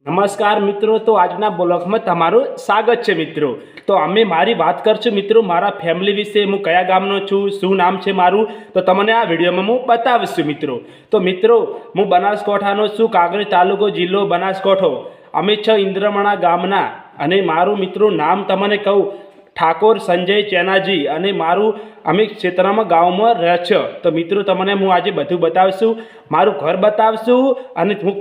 નમસ્કાર મિત્રો, તો આજના બ્લોગમાં તમારું સ્વાગત છે મિત્રો। તો અમે મારી વાત કરશું મિત્રો મારા ફેમિલી વિશે, હું કયા ગામનો છું, શું નામ છે મારું, તો તમને આ વિડીયોમાં હું બતાવીશું મિત્રો। તો મિત્રો હું બનાસકાંઠાનો છું, કાંકરેજ તાલુકો, જિલ્લો બનાસકાંઠો। અમે છ ઇન્દ્રમણા ગામના અને મારું મિત્રો નામ તમને કહું, ઠાકોર સંજય ચેનાજી, અને મારું અમે ક્ષેત્રમાં ગામમાં રહે છે। તો મિત્રો તમને હું આજે બધું બતાવશું, મારું ઘર બતાવશું અને હું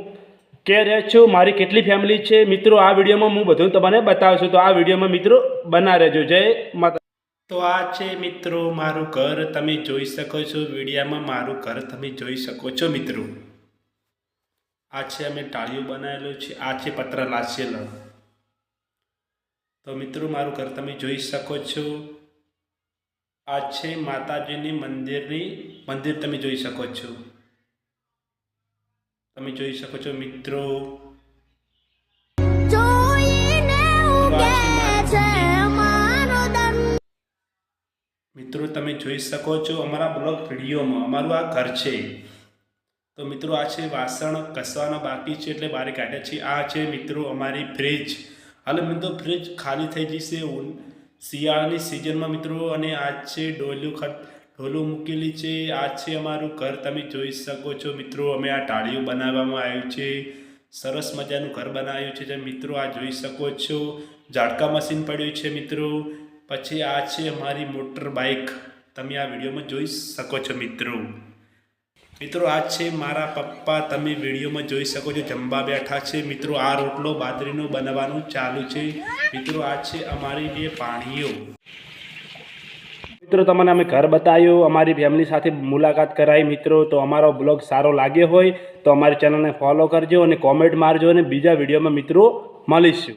કે રહે છું, મારી કેટલી ફેમિલી છે મિત્રો, આ વિડીયોમાં હું બધું તમને બતાવશું। તો આ વિડીયોમાં મિત્રો બના રહેજો। જય માતા। તો આ છે મિત્રો મારું ઘર, તમે જોઈ શકો છો વિડીયોમાં, મારું ઘર તમે જોઈ શકો છો મિત્રો। આ છે અમે ટાળીઓ બનાવેલું છે, આ છે પત્ર લાસેલા। તો મિત્રો મારું ઘર તમે જોઈ શકો છો। આ છે માતાજીની મંદિર તમે જોઈ શકો છો, તમે જોઈ શકો છો મિત્રો। મિત્રો તમે જોઈ શકો છો અમારા બ્લોગ વિડીયોમાં અમારું આ ઘર છે। તો મિત્રો આ છે વાસણ ઘસવાના બાકી છે એટલે બહાર કાઢ્યા છે। આ છે મિત્રો અમારી ફ્રીજ, હાલ મિત્રો ફ્રીજ ખાલી થઈ જશે શિયાળાની સિઝનમાં મિત્રો। અને આ છે ઢોલું મૂકેલી છે। આ છે અમારું ઘર, તમે જોઈ શકો છો મિત્રો। અમે આ ટાળીઓ બનાવવામાં આવ્યું છે, સરસ મજાનું ઘર બનાવ્યું છે મિત્રો। આ જોઈ શકો છો, ઝાડકા મશીન પડ્યું છે મિત્રો। પછી આ છે અમારી મોટર બાઇક, તમે આ વિડીયોમાં જોઈ શકો છો મિત્રો। મિત્રો આ છે મારા પપ્પા, તમે વિડીયોમાં જોઈ શકો છો, જમવા બેઠા છે મિત્રો। આ રોટલો બાજરીનો બનાવવાનું ચાલુ છે મિત્રો। આ છે અમારી બે પાણીઓ મિત્રો। તમને અમે ઘર બતાવ્યું, અમારી ફેમિલી સાથે મુલાકાત કરાવી મિત્રો। તો અમારો બ્લોગ સારો લાગ્યો હોય તો અમારી ચેનલને ફોલો કરજો અને કોમેન્ટ મારજો, અને બીજા વિડીયોમાં મિત્રો મળીશું।